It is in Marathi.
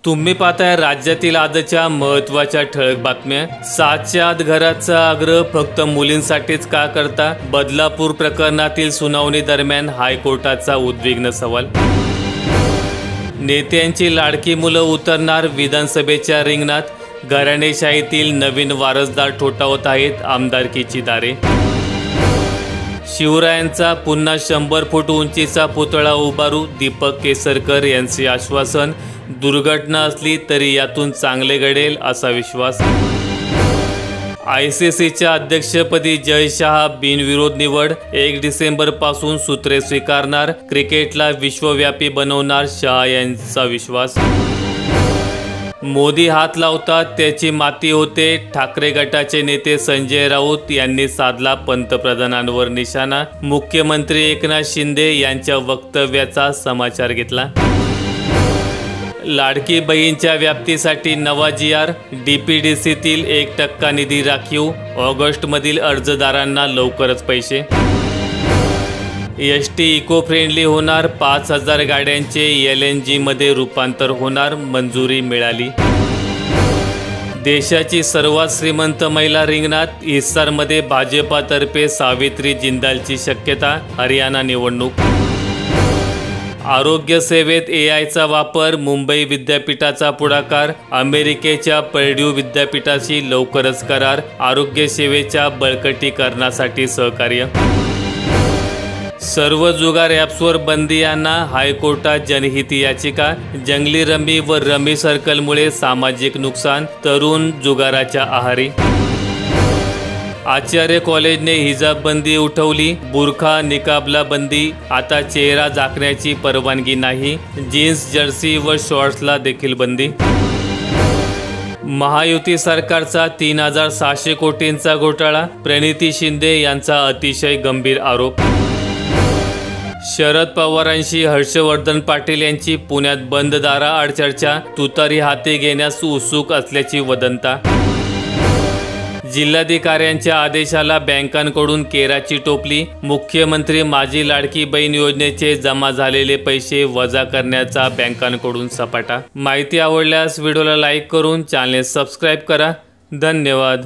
तुम्ही पाहताय राज्यातील आजच्या महत्त्वाच्या ठळक बातम्या। 7च्या आत घराचा आग्रह फक्त मुलींसाठीच का करता? बदलापूर प्रकरणातील सुनावणी दरम्यान हायकोर्टाचा उद्विग्न सवाल। नेत्यांची लाडकी मुलं उतरणार विधानसभेच्या रिंगणात। घराणेशाहीतील नवीन वारसदार ठोठावत आहेत आमदारकीची दारे। शिवरायांचा पुन्हा 100 फूट उंचीचा पुतळा उभारू, दीपक केसरकर यांचे आश्वासन। दुर्घटना असली तरी यातून चांगले घडेल असा विश्वास। ICCच्या अध्यक्षपदी जय शाह बिनविरोध निवड। 1 डिसेंबरपासून सूत्रे स्वीकारणार। क्रिकेटला विश्वव्यापी बनवणार शाह यांचा विश्वास। मोदी हात लावतात त्याची माती होते। ठाकरे गटाचे नेते संजय राऊत यांनी साधला पंतप्रधानांवर निशाणा। मुख्यमंत्री एकनाथ शिंदे यांच्या वक्तव्याचा समाचार घेतला। लाडकी बहीणच्या व्याप्तीसाठी नवा GR। DPDCतील 1% निधी राखीव। ऑगस्टमधील अर्जदारांना लवकरच पैसे। ST इको फ्रेंडली होणार। 5000 गाड्यांचे LNG मध्ये रूपांतर होणार, मंजुरी मिळाली। देशाची सर्वात श्रीमंत महिला रिंगणात। हिसारमध्ये भाजपातर्फे सावित्री जिंदालची शक्यता। हरियाणा निवडणूक। आरोग्य सेवेत AIचा वापर। मुंबई विद्यापीठाचा पुढाकार। अमेरिकेच्या पर्ड्यू विद्यापीठाशी लवकरच करार। आरोग्य सेवेच्या बळकटीकरणासाठी सहकार्य। सर्व जुगार ॲप्सवर बंदी आणा, हायकोर्टात जनहित याचिका। जंगली रमी व रमी सर्कलमुळे सामाजिक नुकसान, तरुण जुगाराच्या आहारी। आचार्य कॉलेजने हिजाब बंदी उठवली। बुरखा निकाबला बंदी। आता चेहरा झाकण्याची परवानगी नाही। जीन्स जर्सी व शॉर्ट्सला देखील बंदी। महायुती सरकारचा 3600 कोटींचा घोटाळा। प्रणिती शिंदे यांचा अतिशय गंभीर आरोप। शरद पवारांशी हर्षवर्धन पाटील यांची पुण्यात बंद दाराआड चर्चा। तुतारी हाती घेण्यास उत्सुक असल्याची वदंता। जिल्हाधिकाऱ्यांच्या आदेशाला बँकांकडून केराची टोपली। मुख्यमंत्री माझी लाडकी बहीण योजनेचे जमा झालेले पैसे वजा करण्याचा बँकांकडून सपाटा। माहिती आवडल्यास व्हिडिओला लाईक करून चॅनल सबस्क्राईब करा। धन्यवाद।